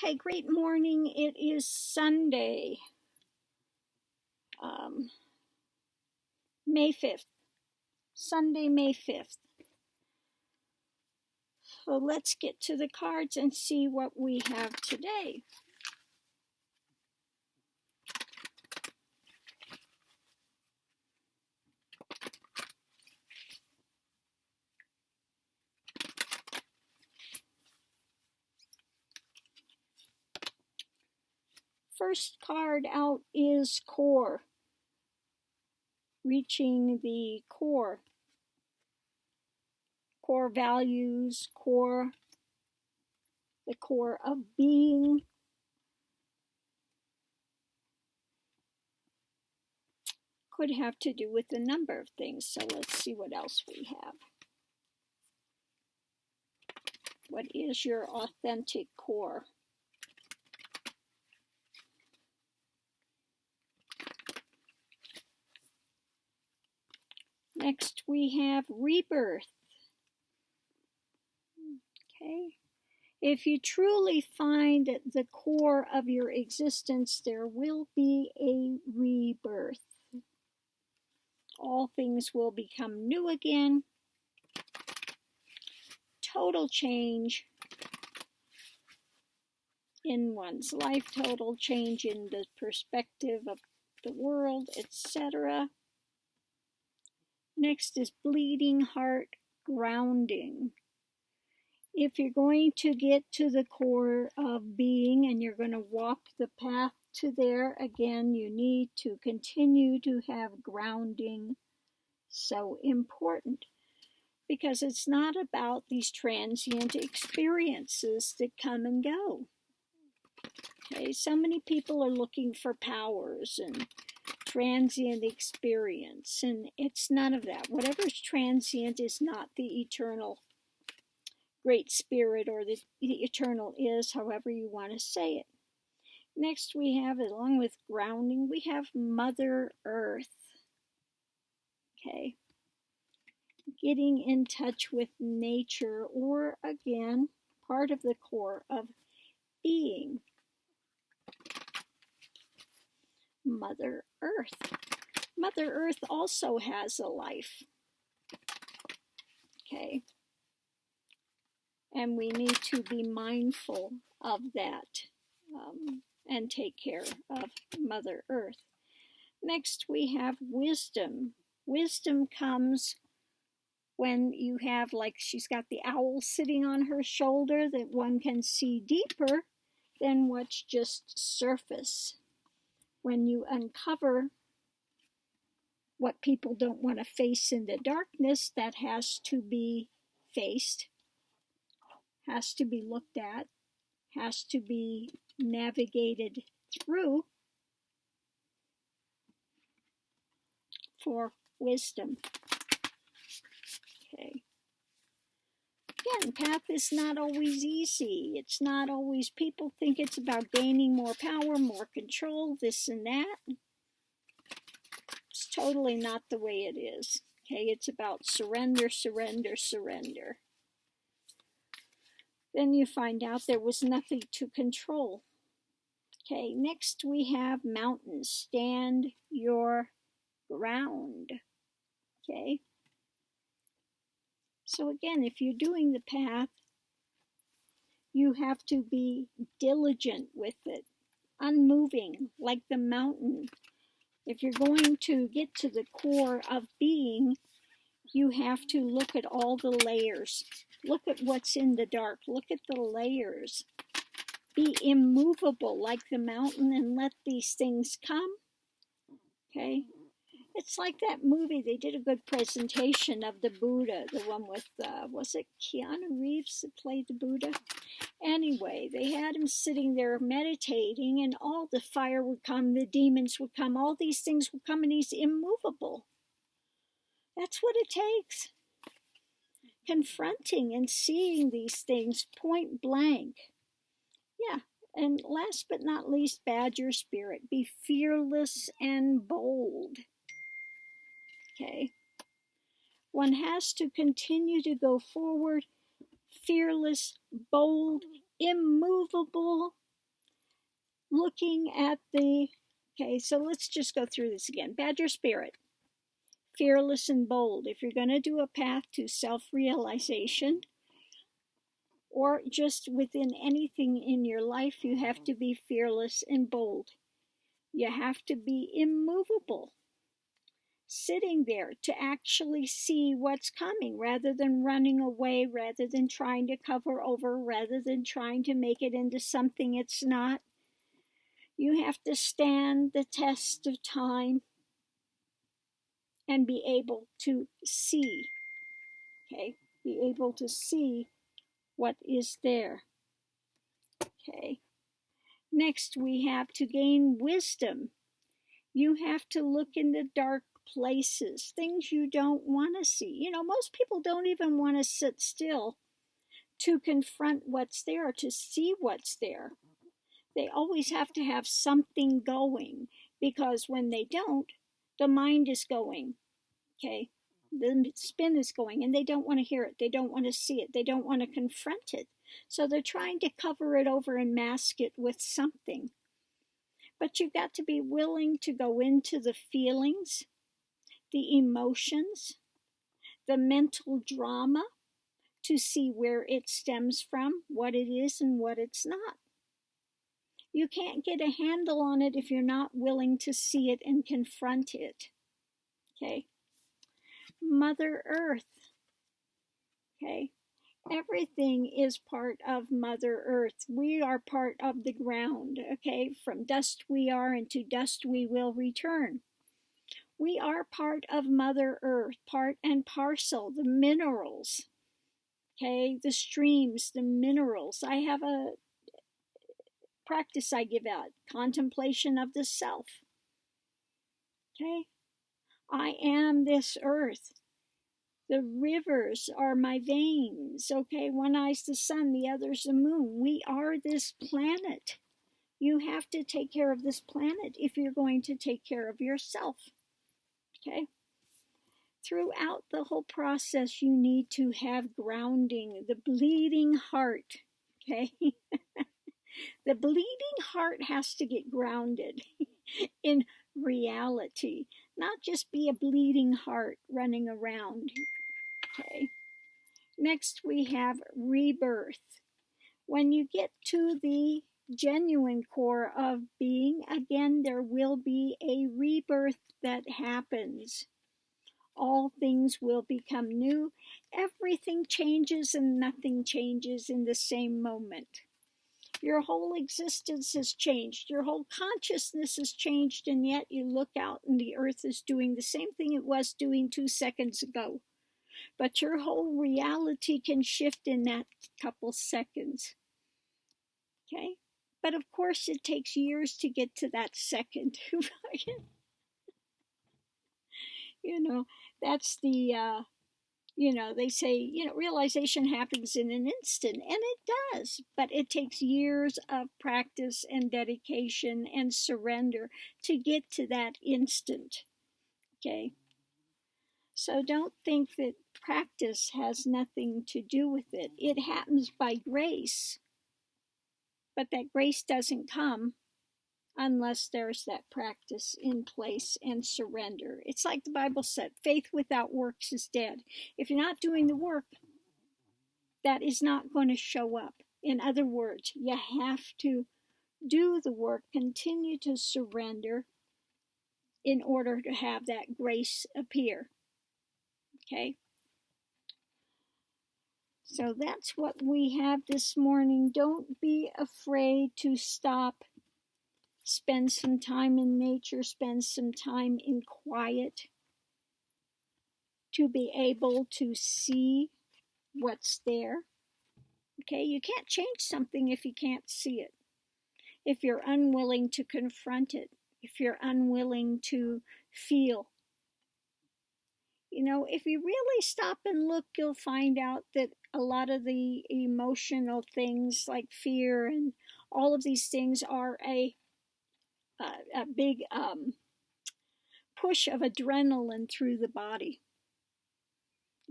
Okay, great morning. It is Sunday, May 5th. Sunday, May 5th. So let's get to the cards and see what we have today. First card out is core. Reaching the core. Core values, the core of being. Could have to do with a number of things, so let's see what else we have. What is your authentic core? Next we have rebirth. Okay. If you truly find the core of your existence, there will be a rebirth. All things will become new again. Total change in one's life, total change in the perspective of the world, etc. Next is bleeding heart, grounding. If you're going to get to the core of being and you're going to walk the path to there, again, you need to continue to have grounding. So important, because it's not about these transient experiences that come and go. Okay, so many people are looking for powers and transient experience, and it's none of that. Whatever's transient is not the eternal Great Spirit, or the eternal is, however you want to say it. Next we have, along with grounding, we have Mother Earth. Okay. Getting in touch with nature, or again, part of the core of being. Mother Earth. Mother Earth also has a life. Okay. And we need to be mindful of that and take care of Mother Earth. Next we have wisdom. Wisdom comes when you have, like, she's got the owl sitting on her shoulder, that one can see deeper than what's just surface. When you uncover what people don't want to face in the darkness, that has to be faced, has to be looked at, has to be navigated through for wisdom. Okay. Again, path is not always easy. It's not always, people think it's about gaining more power, more control, this and that. It's totally not the way it is. Okay, it's about surrender, surrender, surrender. Then you find out there was nothing to control. Okay, next we have mountains. Stand your ground. Okay. So again, if you're doing the path, you have to be diligent with it, unmoving, like the mountain. If you're going to get to the core of being, you have to look at all the layers. Look at what's in the dark. Look at the layers. Be immovable like the mountain and let these things come. Okay? It's like that movie. They did a good presentation of the Buddha, the one with, was it Keanu Reeves that played the Buddha? Anyway, they had him sitting there meditating, and all the fire would come, the demons would come, all these things would come, and he's immovable. That's what it takes. Confronting and seeing these things point blank. Yeah, and last but not least, Badger Spirit. Be fearless and bold. Okay. One has to continue to go forward, fearless, bold, immovable, looking at the, okay, so let's just go through this again. Badger spirit, fearless and bold. If you're going to do a path to self-realization, or just within anything in your life, you have to be fearless and bold. You have to be immovable, sitting there to actually see what's coming rather than running away, rather than trying to cover over, rather than trying to make it into something it's not. You have to stand the test of time and be able to see, okay? Be able to see what is there, okay? Next, we have to gain wisdom. You have to look in the dark places, things you don't want to see. You know, most people don't even want to sit still to confront what's there, to see what's there. They always have to have something going, because when they don't, the mind is going, okay? The spin is going, and they don't want to hear it. They don't want to see it. They don't want to confront it. So they're trying to cover it over and mask it with something. But you've got to be willing to go into the feelings, the emotions, the mental drama, to see where it stems from, what it is and what it's not. You can't get a handle on it if you're not willing to see it and confront it. Okay? Mother Earth. Okay? Everything is part of Mother Earth. We are part of the ground. Okay? From dust we are, and to dust we will return. We are part of Mother Earth, part and parcel, the minerals. Okay? The streams, the minerals. I have a practice I give out, contemplation of the self. Okay? I am this earth. The rivers are my veins. Okay? One eye's the sun, the other's the moon. We are this planet. You have to take care of this planet if you're going to take care of yourself. Okay? Throughout the whole process, you need to have grounding, the bleeding heart. Okay? The bleeding heart has to get grounded in reality, not just be a bleeding heart running around. Okay. Next, we have rebirth. When you get to the genuine core of being, again, there will be a rebirth that happens. All things will become new. Everything changes and nothing changes in the same moment. Your whole existence has changed. Your whole consciousness has changed, and yet you look out and the earth is doing the same thing it was doing 2 seconds ago. But your whole reality can shift in that couple seconds. Okay? But of course, it takes years to get to that second. You know, that's the... they say, realization happens in an instant, and it does, but it takes years of practice and dedication and surrender to get to that instant. Okay? So don't think that practice has nothing to do with it. It happens by grace, but that grace doesn't come unless there's that practice in place and surrender. It's like the Bible said, faith without works is dead. If you're not doing the work, that is not going to show up. In other words, you have to do the work, continue to surrender in order to have that grace appear. Okay? So that's what we have this morning. Don't be afraid to stop. Spend some time in nature, spend some time in quiet to be able to see what's there. Okay, you can't change something if you can't see it. If you're unwilling to confront it, if you're unwilling to feel. If you really stop and look, you'll find out that a lot of the emotional things like fear and all of these things are a big push of adrenaline through the body.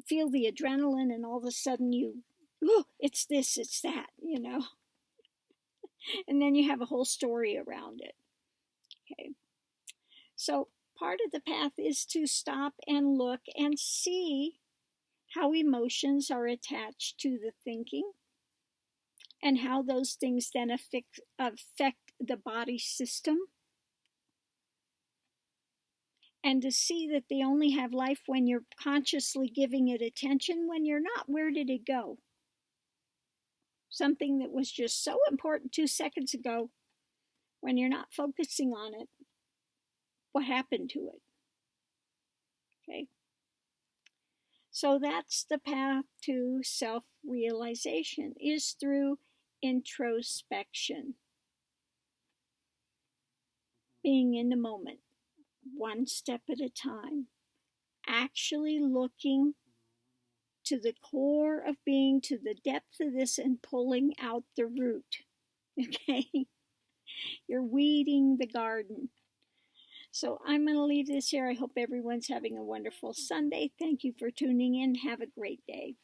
Feel the adrenaline, and all of a sudden it's this, it's that, And then you have a whole story around it. Okay. So part of the path is to stop and look and see how emotions are attached to the thinking and how those things then affect the body system. And to see that they only have life when you're consciously giving it attention. When you're not, where did it go? Something that was just so important 2 seconds ago, when you're not focusing on it, what happened to it? Okay. So that's the path to self-realization, is through introspection. Being in the moment, one step at a time. Actually looking to the core of being, to the depth of this, and pulling out the root. Okay? You're weeding the garden. So I'm going to leave this here. I hope everyone's having a wonderful Sunday. Thank you for tuning in. Have a great day.